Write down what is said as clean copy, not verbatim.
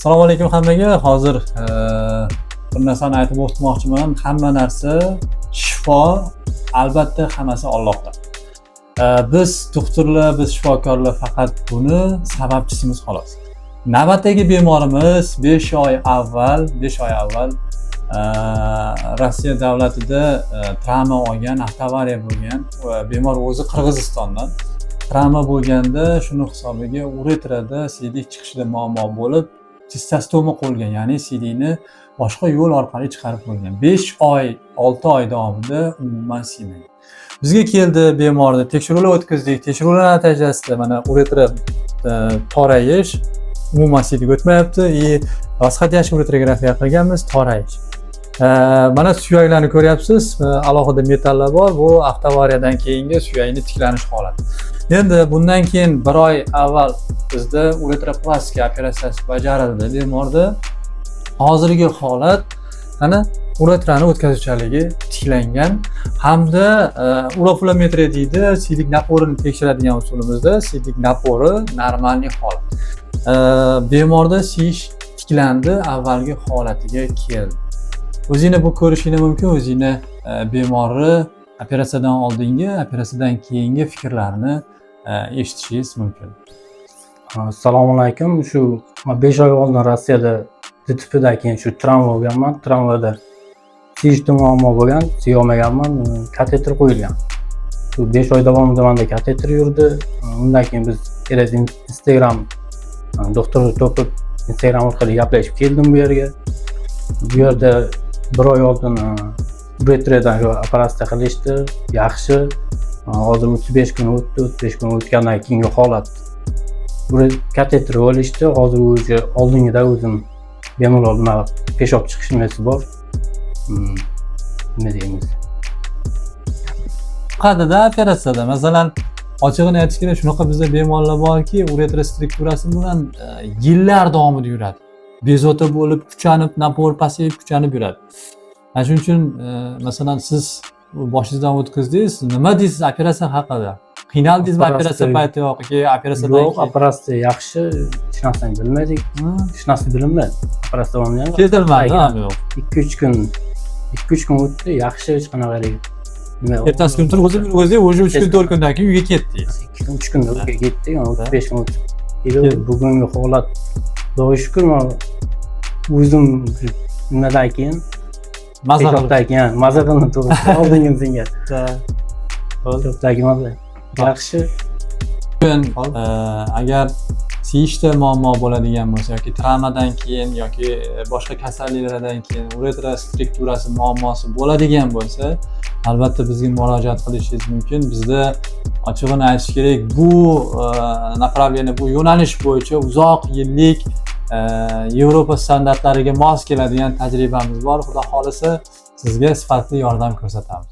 Assalomu alaykum hammaga. Hozir bir narsani aytib o'tmoqchiman. Hamma narsa shifo, albatta hammasi Allohdan. Biz doktorlar, biz shifokorlar faqat buni sababchisimiz xolos. Navbatdagi bemorimiz 5 oy avval Rossiya davlatida travma olgan, avtoavariya bo'lgan. Bemor o'zi Qirg'izistondan. Travma bo'lganda shuni hisobiga uretrada siydik chiqishida muammo bo'lib, sistastoma qo'yilgan, ya'ni siydikni boshqa yo'l orqali chiqarib qo'ygan. 5 oy, 6 oy davomida umuman siymagan. Bizga keldi, bemorni tekshiruvlar o'tkazdik. Tekshiruvlar natijasida mana uretra torayish, umuman siydik o'tmayapti. Vasxatyash uretrografiya qilganmiz, torayish. Mana suyaklarni ko'ryapsiz, alohida metallar bor. Bu avtoavariyadan keyingi suyakni tiklanish holati. Endi bundan keyin 1 oy avval bizda uretroplastika operatsiyasi bajarildi bemorda. Hozirgi holat ana uretrani o'tkazuvchanligi tiklangan hamda urofulometriya deydi, siydik naporini tekshiradigan usulimizda siydik napori normalniy holat. Bemorda siyish tiklandi, avvalgi holatiga keldi. O'zingni bu ko'rishing mumkin, o'zingni bemorni operatsiyadan oldingi, operatsiyadan keyingi fikrlarini eshitishingiz mumkin. Assalomu alaykum. Shu 5 oy oldin Rossiyada DTPdan keyin shu travma bo'lganman. Travmada siyishda muammo bo'lgan, siya olmaganman, kateter qo'yilgan. Shu 5 oy davomida menda kateter yurdi. Undan keyin biz Instagram doktorni topib Instagram orqali gaplashib keldim bu yerga. Bu yerda 1 oy oldin uretradan operatsiya qilishdi, yaxshi. Hozir 35 kun o'tdi, 35 kun o'tgandan keyingi holat. Kateter olishdi, hozir o'zi oldingida o'zim bemalol peshob chiqish nimasi bor. Nima deymiz? Qadida operatsiyada, masalan, ochig'ini aytish kerak, shunaqa bizda bemorlar borki, uretra strukturasi bilan yillar davomida yuradi. Bezovta bo'lib, kuchanib, napor pasayib, kuchanib yuradi. Ana shuning uchun, masalan, siz boshingizdan o'tkazdingiz, nima deysiz operatsiya haqida? Qiynaldingizmi operatsiya payti yoki operatsiyadan keyin? Yo'q, operatsiya yaxshi, hech narsani bilmadik. Hech narsa bilinmadi. Operatsiya bo'lmagan. Ketilmadi, yo'q. 2-3 kun o'tdi, yaxshi, hech qanaqalik. Ertasi kun turg'izib yurg'izdik, o'sha 3 kun 4 kundan keyin uyga ketdingiz. 2-3 kunda uyga ketdik, 35 kun o'tdi. Bugungi holat Xudoga shukr, men o'zim nimadan keyin maza qildim to'g'ri oldingi senga. To'pdagi maza. Yaxshi. Agar siyishda muammo bo'ladigan bo'lsa yoki travmadan keyin yoki boshqa kasalliklardan keyin uretra strukturasi muammosi bo'ladigan bo'lsa, albatta bizga murojaat qilishingiz mumkin. Bizda ochig'ini aytish kerak, bu направление, bu yo'nalish bo'yicha uzoq yillik Yevropa standartlariga mos keladigan tajribamiz bor. Xudo xolisa sizga sifatli yordam ko'rsatamiz.